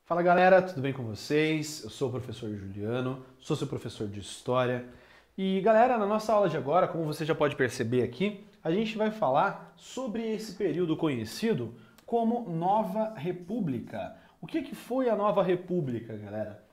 Fala galera, tudo bem com vocês? Eu sou o professor Juliano, sou seu professor de História. E galera, na nossa aula de agora, como você já pode perceber aqui, a gente vai falar sobre esse período conhecido como Nova República. O que foi a Nova República, galera?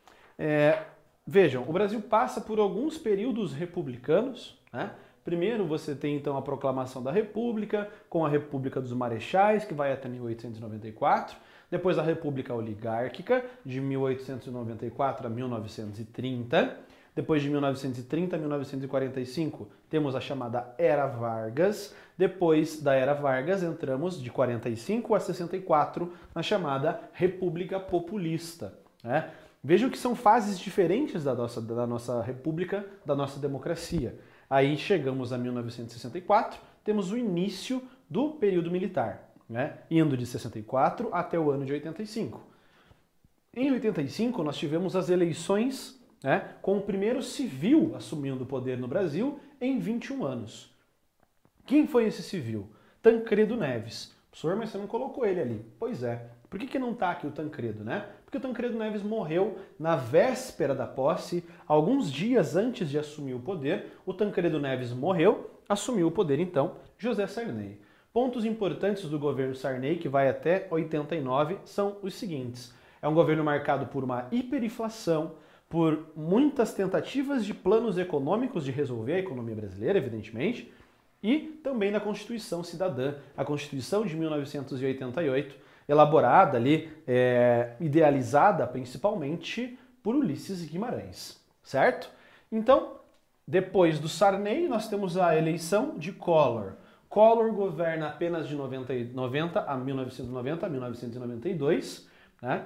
Vejam, o Brasil passa por alguns períodos republicanos, né? Primeiro você tem então a proclamação da República, com a República dos Marechais, que vai até 1894. Depois a República Oligárquica, de 1894 a 1930. Depois de 1930 a 1945, temos a chamada Era Vargas. Depois da Era Vargas, entramos de 45 a 64 na chamada República Populista, né? Vejam que são fases diferentes da nossa república, da nossa democracia. Aí chegamos a 1964, temos o início do período militar, né? Indo de 64 até o ano de 85. Em 85 nós tivemos as eleições, né, com o primeiro civil assumindo o poder no Brasil em 21 anos. Quem foi esse civil? Tancredo Neves. Professor, mas você não colocou ele ali. Pois é. Por que não está aqui o Tancredo, né? Porque o Tancredo Neves morreu na véspera da posse, alguns dias antes de assumir o poder. O Tancredo Neves morreu, assumiu o poder então José Sarney. Pontos importantes do governo Sarney, que vai até 89, são os seguintes. É um governo marcado por uma hiperinflação, por muitas tentativas de planos econômicos de resolver a economia brasileira, evidentemente, e também na Constituição Cidadã, a Constituição de 1988, elaborada ali, idealizada principalmente por Ulisses Guimarães, certo? Então, depois do Sarney, nós temos a eleição de Collor. Collor governa apenas de 1990 a 1992, né?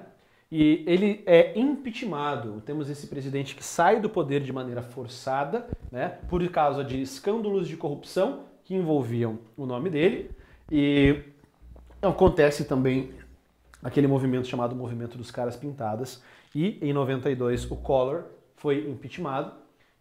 E ele é impeachmentado. Temos esse presidente que sai do poder de maneira forçada, né, por causa de escândalos de corrupção que envolviam o nome dele. E acontece também aquele movimento chamado Movimento dos Caras Pintadas. E em 92 o Collor foi impeachmentado.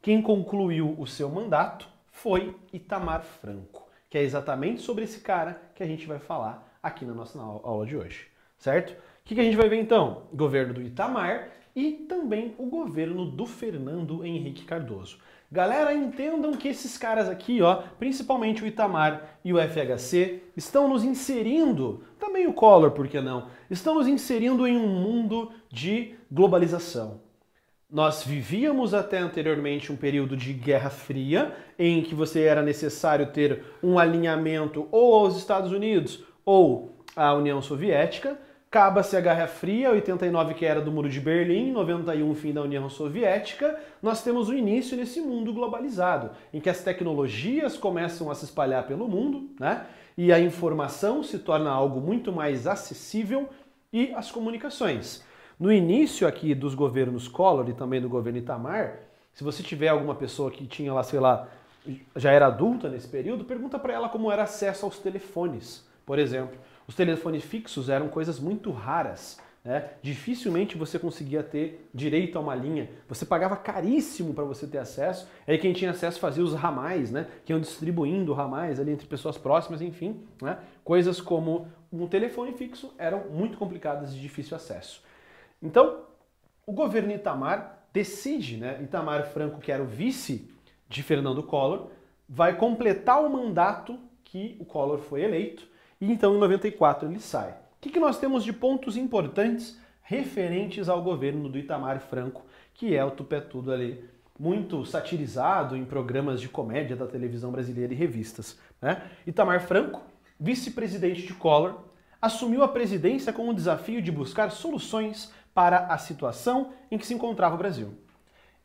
Quem concluiu o seu mandato foi Itamar Franco, que é exatamente sobre esse cara que a gente vai falar aqui na nossa aula de hoje, certo? O que a gente vai ver então? O governo do Itamar e também o governo do Fernando Henrique Cardoso. Galera, entendam que esses caras aqui, ó, principalmente o Itamar e o FHC, estão nos inserindo, também o Collor, por que não? Estão nos inserindo em um mundo de globalização. Nós vivíamos até anteriormente um período de Guerra Fria, em que você era necessário ter um alinhamento ou aos Estados Unidos ou à União Soviética. Acaba-se a Guerra Fria, 89 que era do Muro de Berlim, 91 fim da União Soviética, nós temos o início desse mundo globalizado, em que as tecnologias começam a se espalhar pelo mundo, né? E a informação se torna algo muito mais acessível e as comunicações. No início aqui dos governos Collor e também do governo Itamar, se você tiver alguma pessoa que tinha lá, sei lá, já era adulta nesse período, pergunta para ela como era acesso aos telefones, por exemplo. Os telefones fixos eram coisas muito raras, né? Dificilmente você conseguia ter direito a uma linha. Você pagava caríssimo para você ter acesso. Aí quem tinha acesso fazia os ramais, né? Que iam distribuindo ramais ali entre pessoas próximas, enfim, né? Coisas como um telefone fixo eram muito complicadas e de difícil acesso. Então, o governo Itamar decide, né? Itamar Franco, que era o vice de Fernando Collor, vai completar o mandato que o Collor foi eleito. E então em 94 ele sai. O que nós temos de pontos importantes referentes ao governo do Itamar Franco, que é o tupetudo ali, muito satirizado em programas de comédia da televisão brasileira e revistas, né? Itamar Franco, vice-presidente de Collor, assumiu a presidência com o desafio de buscar soluções para a situação em que se encontrava o Brasil.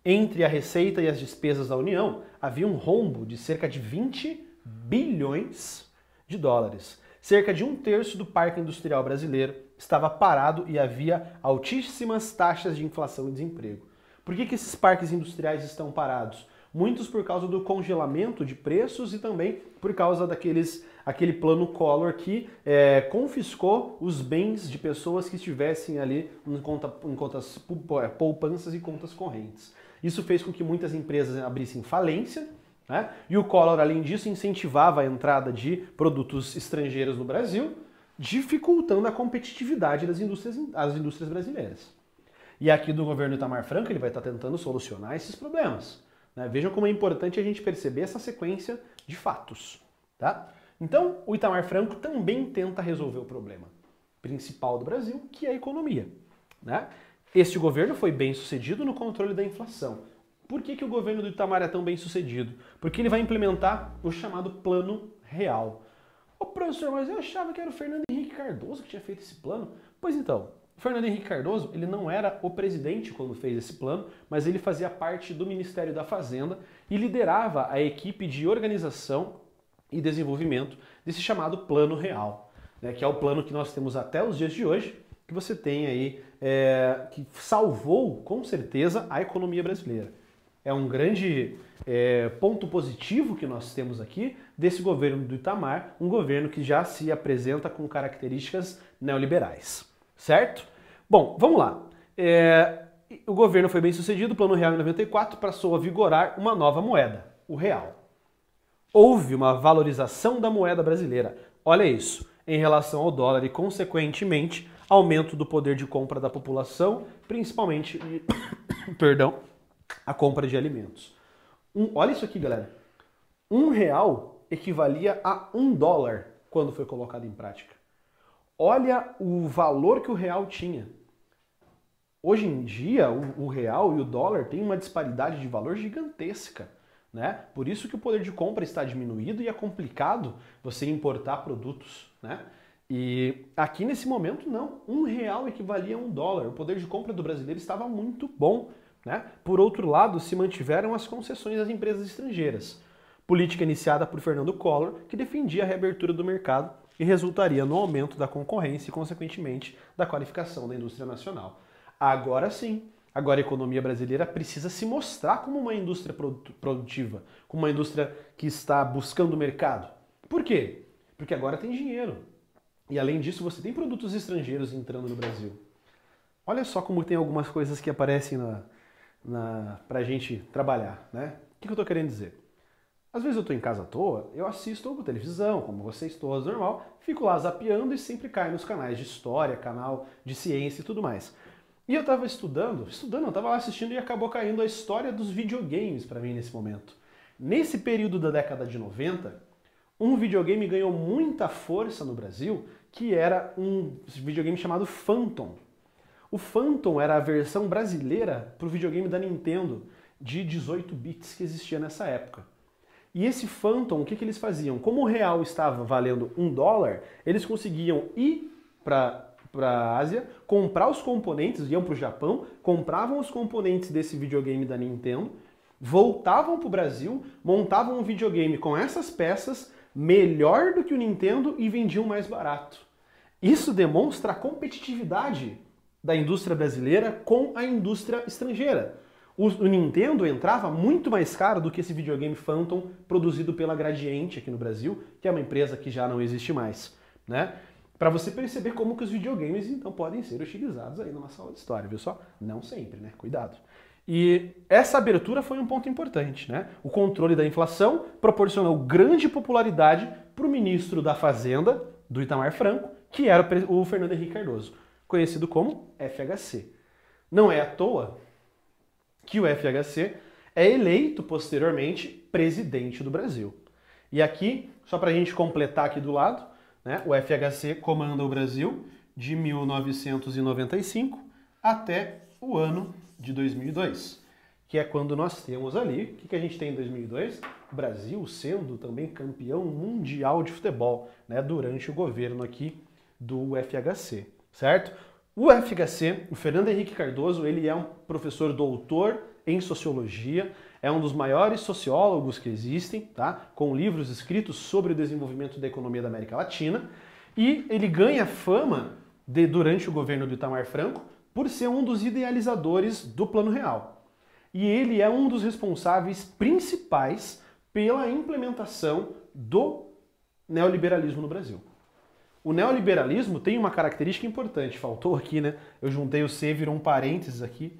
Entre a receita e as despesas da União, havia um rombo de cerca de 20 bilhões de dólares. Cerca de 1/3 do parque industrial brasileiro estava parado e havia altíssimas taxas de inflação e desemprego. Por que esses parques industriais estão parados? Muitos por causa do congelamento de preços e também por causa aquele plano Collor que confiscou os bens de pessoas que estivessem ali em contas poupanças e contas correntes. Isso fez com que muitas empresas abrissem falência, né? E o Collor, além disso, incentivava a entrada de produtos estrangeiros no Brasil, dificultando a competitividade das indústrias brasileiras. E aqui do governo Itamar Franco ele vai estar tentando solucionar esses problemas, né? Vejam como é importante a gente perceber essa sequência de fatos, tá? Então, o Itamar Franco também tenta resolver o problema principal do Brasil, que é a economia, né? Este governo foi bem sucedido no controle da inflação. Por que o governo do Itamar é tão bem sucedido? Porque ele vai implementar o chamado Plano Real. Ô professor, mas eu achava que era o Fernando Henrique Cardoso que tinha feito esse plano. Pois então, o Fernando Henrique Cardoso ele não era o presidente quando fez esse plano, mas ele fazia parte do Ministério da Fazenda e liderava a equipe de organização e desenvolvimento desse chamado Plano Real, né, que é o plano que nós temos até os dias de hoje, que você tem aí, que salvou com certeza a economia brasileira. É um grande ponto positivo que nós temos aqui desse governo do Itamar, um governo que já se apresenta com características neoliberais, certo? Bom, vamos lá. O governo foi bem sucedido, o Plano Real em 94 passou a vigorar uma nova moeda, o real. Houve uma valorização da moeda brasileira, olha isso, em relação ao dólar e, consequentemente, aumento do poder de compra da população, principalmente, perdão, a compra de alimentos. Olha isso aqui, galera. R$1 equivalia a $1 quando foi colocado em prática. Olha o valor que o real tinha. Hoje em dia, o real e o dólar têm uma disparidade de valor gigantesca, né? Por isso que o poder de compra está diminuído e é complicado você importar produtos, né? E aqui nesse momento não, R$1 equivalia a $1. O poder de compra do brasileiro estava muito bom, né? Por outro lado, se mantiveram as concessões às empresas estrangeiras. Política iniciada por Fernando Collor, que defendia a reabertura do mercado e resultaria no aumento da concorrência e, consequentemente, da qualificação da indústria nacional. Agora sim, agora a economia brasileira precisa se mostrar como uma indústria produtiva, como uma indústria que está buscando o mercado. Por quê? Porque agora tem dinheiro. E além disso, você tem produtos estrangeiros entrando no Brasil. Olha só como tem algumas coisas que aparecem para a gente trabalhar, né? O que eu estou querendo dizer? Às vezes eu estou em casa à toa, eu assisto televisão, como vocês todos, normal, fico lá zapeando e sempre caio nos canais de história, canal de ciência e tudo mais. E eu estava estudando, eu estava lá assistindo e acabou caindo a história dos videogames para mim nesse momento. Nesse período da década de 90, um videogame ganhou muita força no Brasil, que era um videogame chamado Phantom. O Phantom era a versão brasileira para o videogame da Nintendo de 18 bits que existia nessa época. E esse Phantom, o que eles faziam? Como o real estava valendo $1, eles conseguiam ir para a Ásia, comprar os componentes, iam para o Japão, compravam os componentes desse videogame da Nintendo, voltavam para o Brasil, montavam um videogame com essas peças melhor do que o Nintendo e vendiam mais barato. Isso demonstra a competitividade da indústria brasileira com a indústria estrangeira. O Nintendo entrava muito mais caro do que esse videogame Phantom produzido pela Gradiente aqui no Brasil, que é uma empresa que já não existe mais, né? Para você perceber como que os videogames então podem ser utilizados aí numa sala de história, viu só? Não sempre, né? Cuidado. E essa abertura foi um ponto importante, né? O controle da inflação proporcionou grande popularidade para o ministro da Fazenda, do Itamar Franco, que era o Fernando Henrique Cardoso, conhecido como FHC. Não é à toa que o FHC é eleito posteriormente presidente do Brasil. E aqui, só para a gente completar aqui do lado, né, o FHC comanda o Brasil de 1995 até o ano de 2002, que é quando nós temos ali, o que a gente tem em 2002? O Brasil sendo também campeão mundial de futebol, né, durante o governo aqui do FHC, certo? O FHC, o Fernando Henrique Cardoso, ele é um professor doutor em sociologia, é um dos maiores sociólogos que existem, tá? Com livros escritos sobre o desenvolvimento da economia da América Latina, e ele ganha fama durante o governo do Itamar Franco por ser um dos idealizadores do Plano Real. E ele é um dos responsáveis principais pela implementação do neoliberalismo no Brasil. O neoliberalismo tem uma característica importante, faltou aqui, né? Eu juntei o C, virou um parênteses aqui,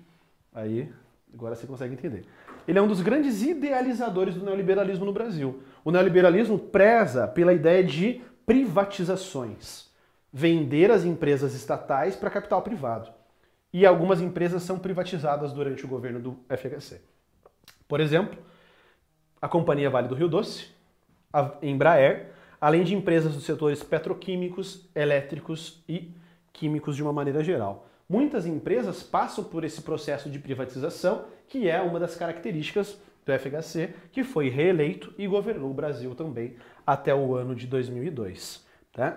aí agora você consegue entender. Ele é um dos grandes idealizadores do neoliberalismo no Brasil. O neoliberalismo preza pela ideia de privatizações. vender as empresas estatais para capital privado. E algumas empresas são privatizadas durante o governo do FHC. Por exemplo, a Companhia Vale do Rio Doce, a Embraer, além de empresas dos setores petroquímicos, elétricos e químicos de uma maneira geral. Muitas empresas passam por esse processo de privatização, que é uma das características do FHC, que foi reeleito e governou o Brasil também até o ano de 2002. Tá?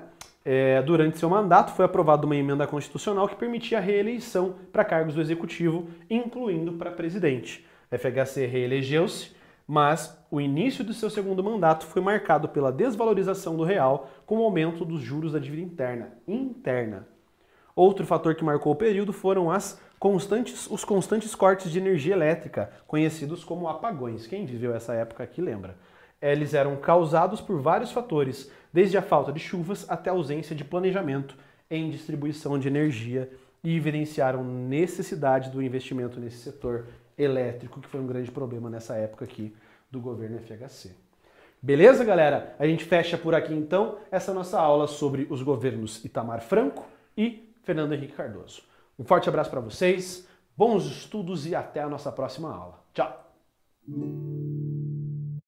Durante seu mandato foi aprovada uma emenda constitucional que permitia a reeleição para cargos do Executivo, incluindo para presidente. O FHC reelegeu-se, mas o início do seu segundo mandato foi marcado pela desvalorização do real com o aumento dos juros da dívida interna. Outro fator que marcou o período foram os constantes cortes de energia elétrica, conhecidos como apagões. Quem viveu essa época aqui lembra. Eles eram causados por vários fatores, desde a falta de chuvas até a ausência de planejamento em distribuição de energia, e evidenciaram necessidade do investimento nesse setor elétrico, que foi um grande problema nessa época aqui do governo FHC. Beleza, galera? A gente fecha por aqui então essa nossa aula sobre os governos Itamar Franco e Fernando Henrique Cardoso. Um forte abraço para vocês, bons estudos e até a nossa próxima aula. Tchau!